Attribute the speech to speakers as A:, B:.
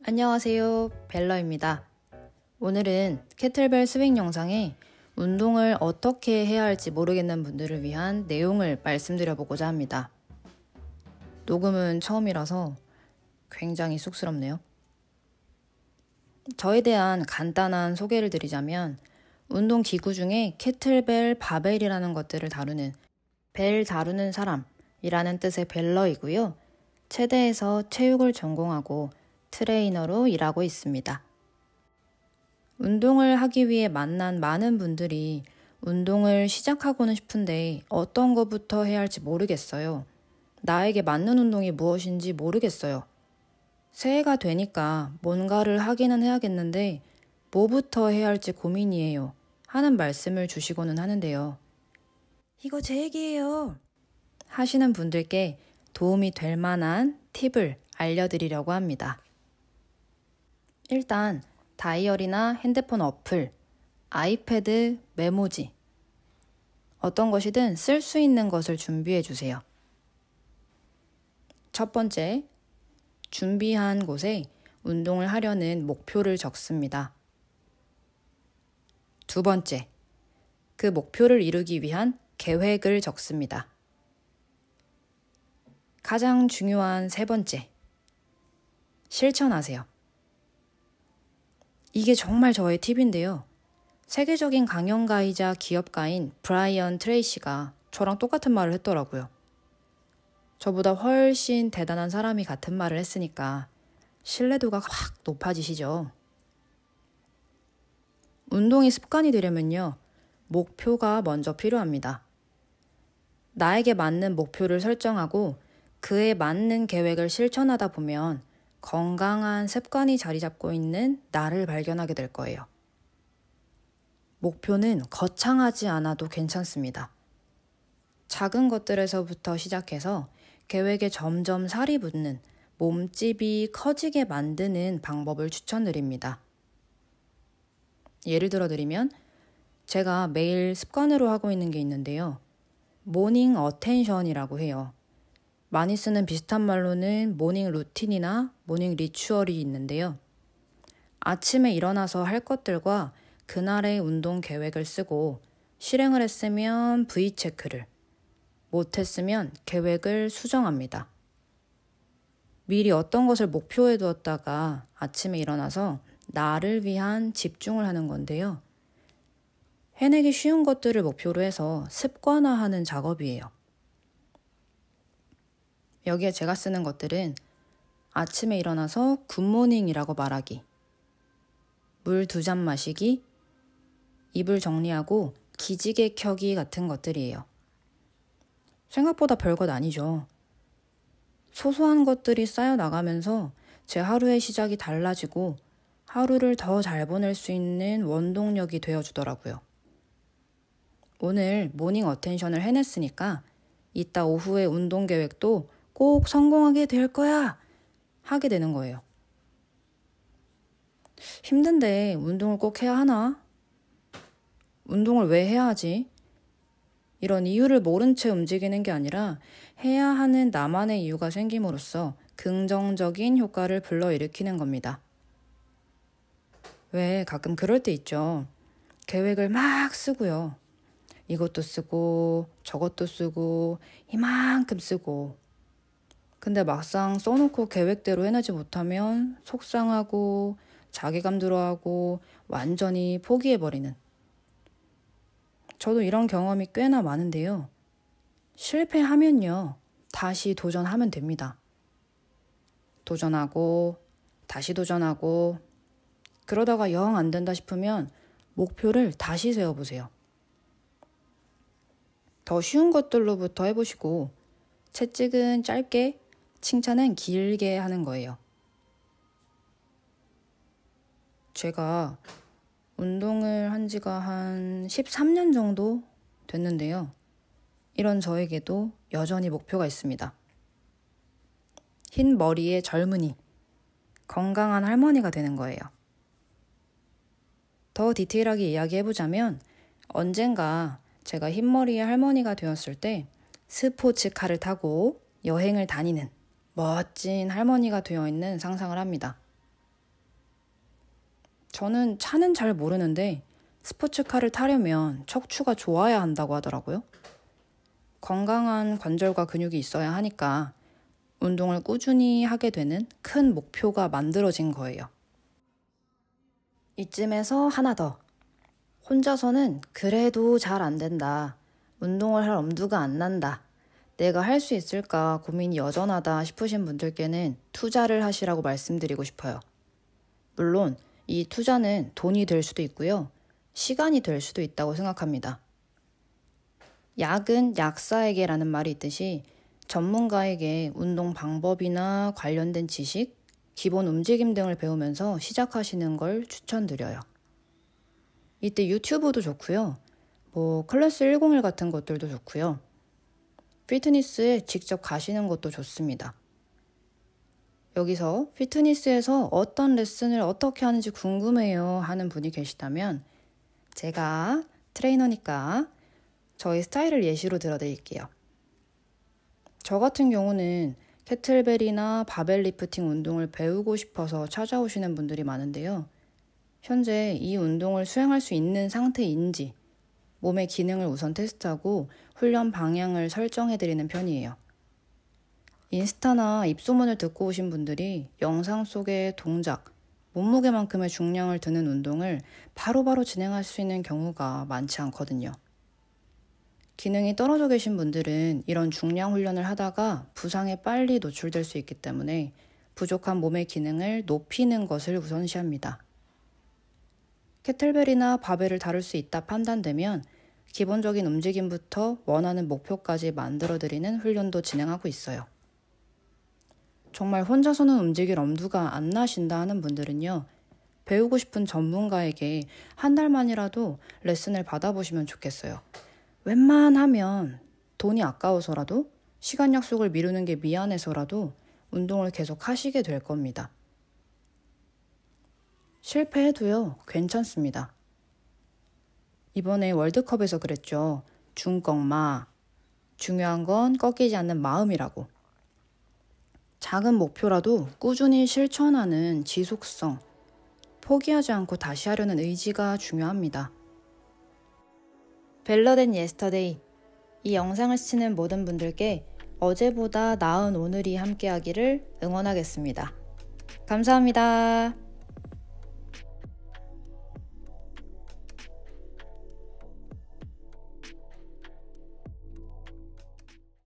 A: 안녕하세요, 벨러입니다. 오늘은 케틀벨 스윙 영상에 운동을 어떻게 해야 할지 모르겠는 분들을 위한 내용을 말씀드려보고자 합니다. 녹음은 처음이라서 굉장히 쑥스럽네요. 저에 대한 간단한 소개를 드리자면 운동 기구 중에 케틀벨, 바벨이라는 것들을 다루는 벨 다루는 사람이라는 뜻의 벨러이고요. 체대에서 체육을 전공하고 트레이너로 일하고 있습니다. 운동을 하기 위해 만난 많은 분들이 운동을 시작하고는 싶은데 어떤 것부터 해야 할지 모르겠어요. 나에게 맞는 운동이 무엇인지 모르겠어요. 새해가 되니까 뭔가를 하기는 해야겠는데 뭐부터 해야 할지 고민이에요. 하는 말씀을 주시고는 하는데요. 이거 제 얘기예요. 하시는 분들께 도움이 될 만한 팁을 알려드리려고 합니다. 일단 다이어리나 핸드폰 어플, 아이패드, 메모지 어떤 것이든 쓸 수 있는 것을 준비해 주세요. 첫 번째, 준비한 곳에 운동을 하려는 목표를 적습니다. 두 번째, 그 목표를 이루기 위한 계획을 적습니다. 가장 중요한 세 번째, 실천하세요. 이게 정말 저의 팁인데요. 세계적인 강연가이자 기업가인 브라이언 트레이시가 저랑 똑같은 말을 했더라고요. 저보다 훨씬 대단한 사람이 같은 말을 했으니까 신뢰도가 확 높아지시죠. 운동이 습관이 되려면요, 목표가 먼저 필요합니다. 나에게 맞는 목표를 설정하고 그에 맞는 계획을 실천하다 보면 건강한 습관이 자리 잡고 있는 나를 발견하게 될 거예요. 목표는 거창하지 않아도 괜찮습니다. 작은 것들에서부터 시작해서 계획에 점점 살이 붙는 몸집이 커지게 만드는 방법을 추천드립니다. 예를 들어 드리면 제가 매일 습관으로 하고 있는 게 있는데요. 모닝 어텐션이라고 해요. 많이 쓰는 비슷한 말로는 모닝 루틴이나 모닝 리추얼이 있는데요. 아침에 일어나서 할 것들과 그날의 운동 계획을 쓰고 실행을 했으면 V체크를, 못했으면 계획을 수정합니다. 미리 어떤 것을 목표에 두었다가 아침에 일어나서 나를 위한 집중을 하는 건데요. 해내기 쉬운 것들을 목표로 해서 습관화하는 작업이에요. 여기에 제가 쓰는 것들은 아침에 일어나서 굿모닝이라고 말하기, 물 2잔 마시기, 이불 정리하고 기지개 켜기 같은 것들이에요. 생각보다 별것 아니죠. 소소한 것들이 쌓여 나가면서 제 하루의 시작이 달라지고 하루를 더 잘 보낼 수 있는 원동력이 되어주더라고요. 오늘 모닝 어텐션을 해냈으니까 이따 오후의 운동 계획도 꼭 성공하게 될 거야! 하게 되는 거예요. 힘든데 운동을 꼭 해야 하나? 운동을 왜 해야 하지? 이런 이유를 모른 채 움직이는 게 아니라 해야 하는 나만의 이유가 생김으로써 긍정적인 효과를 불러일으키는 겁니다. 왜 가끔 그럴 때 있죠. 계획을 막 쓰고요. 이것도 쓰고 저것도 쓰고 이만큼 쓰고 근데 막상 써놓고 계획대로 해내지 못하면 속상하고 자괴감 들어하고 완전히 포기해버리는. 저도 이런 경험이 꽤나 많은데요. 실패하면요, 다시 도전하면 됩니다. 도전하고 다시 도전하고 그러다가 영 안 된다 싶으면 목표를 다시 세워보세요. 더 쉬운 것들로부터 해보시고 채찍은 짧게, 칭찬은 길게 하는 거예요. 제가 운동을 한 지가 한 13년 정도 됐는데요. 이런 저에게도 여전히 목표가 있습니다. 흰 머리의 젊은이, 건강한 할머니가 되는 거예요. 더 디테일하게 이야기해보자면 언젠가 제가 흰머리의 할머니가 되었을 때 스포츠카를 타고 여행을 다니는 멋진 할머니가 되어 있는 상상을 합니다. 저는 차는 잘 모르는데 스포츠카를 타려면 척추가 좋아야 한다고 하더라고요. 건강한 관절과 근육이 있어야 하니까 운동을 꾸준히 하게 되는 큰 목표가 만들어진 거예요. 이쯤에서 하나 더. 혼자서는 그래도 잘 안 된다. 운동을 할 엄두가 안 난다. 내가 할 수 있을까 고민이 여전하다 싶으신 분들께는 투자를 하시라고 말씀드리고 싶어요. 물론 이 투자는 돈이 될 수도 있고요. 시간이 될 수도 있다고 생각합니다. 약은 약사에게라는 말이 있듯이 전문가에게 운동 방법이나 관련된 지식, 기본 움직임 등을 배우면서 시작하시는 걸 추천드려요. 이때 유튜브도 좋고요. 클래스 101 같은 것들도 좋고요. 피트니스에 직접 가시는 것도 좋습니다. 여기서 피트니스에서 어떤 레슨을 어떻게 하는지 궁금해요 하는 분이 계시다면 제가 트레이너니까 저희 스타일을 예시로 들어드릴게요. 저 같은 경우는 캐틀벨이나 바벨 리프팅 운동을 배우고 싶어서 찾아오시는 분들이 많은데요. 현재 이 운동을 수행할 수 있는 상태인지 몸의 기능을 우선 테스트하고 훈련 방향을 설정해드리는 편이에요. 인스타나 입소문을 듣고 오신 분들이 영상 속의 동작, 몸무게만큼의 중량을 드는 운동을 바로바로 진행할 수 있는 경우가 많지 않거든요. 기능이 떨어져 계신 분들은 이런 중량 훈련을 하다가 부상에 빨리 노출될 수 있기 때문에 부족한 몸의 기능을 높이는 것을 우선시합니다. 캐틀벨이나 바벨을 다룰 수 있다 판단되면 기본적인 움직임부터 원하는 목표까지 만들어드리는 훈련도 진행하고 있어요. 정말 혼자서는 움직일 엄두가 안 나신다 하는 분들은요. 배우고 싶은 전문가에게 한 달만이라도 레슨을 받아보시면 좋겠어요. 웬만하면 돈이 아까워서라도 시간 약속을 미루는 게 미안해서라도 운동을 계속 하시게 될 겁니다. 실패해도요, 괜찮습니다. 이번에 월드컵에서 그랬죠. 중꺾마. 중요한 건 꺾이지 않는 마음이라고. 작은 목표라도 꾸준히 실천하는 지속성, 포기하지 않고 다시 하려는 의지가 중요합니다. 벨러 댄 예스터데이. 이 영상을 시치는 모든 분들께 어제보다 나은 오늘이 함께하기를 응원하겠습니다. 감사합니다.